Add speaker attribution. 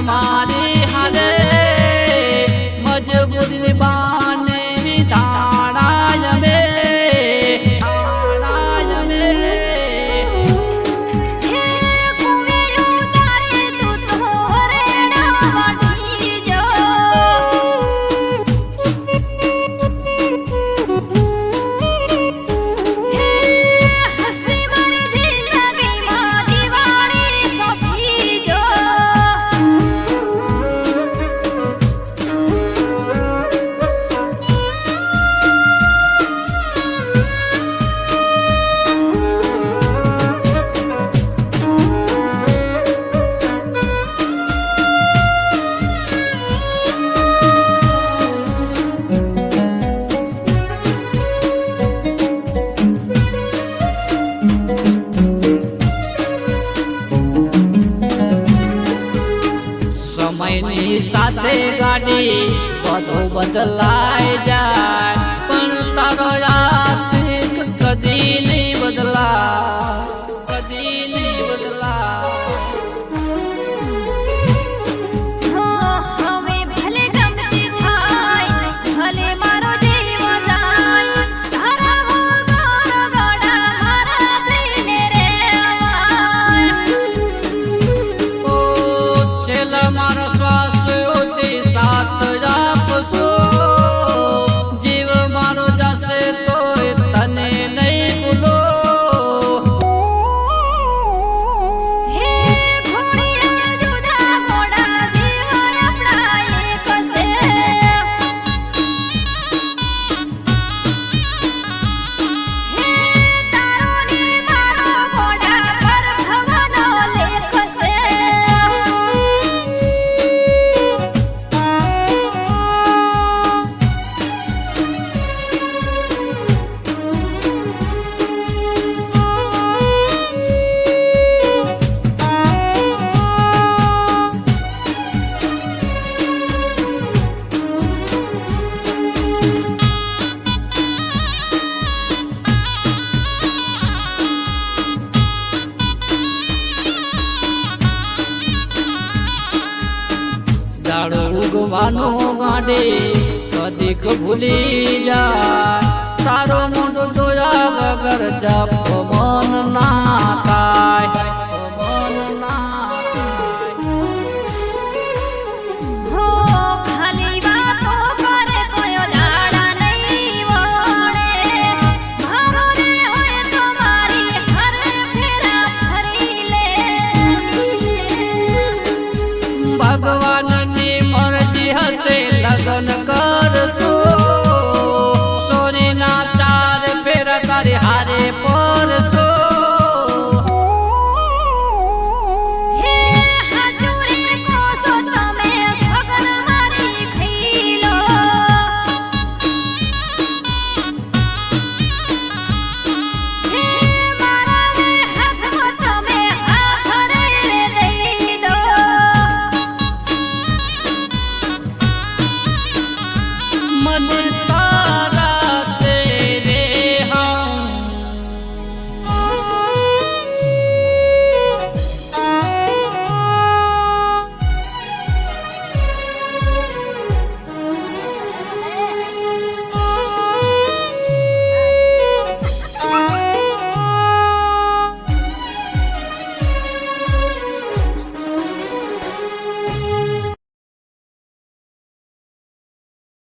Speaker 1: તમારી હારે મજબૂરી બાને વિધાણાય મે સમયની સાથે ગાડી બધું બદલાઈ જાય પણ તારો આશિક કદી નહીં બદલા કદી નહીં બદલા મારો શ્વાસ ઓતી સાથ આપશો જીવ મારો જશે તોય તને નહીં ભૂલો
Speaker 2: હે ઘોડિયા જુદા ઘોડા જીવ આપણા એક છે હે તારો ને મારો ઘોડા પર ભવનો લેખ છે
Speaker 1: દાડો ઉગવાનો ગાડે કદીક ભૂલી જાય તારો મોઢું જોયા વગર જપ મન ના થાય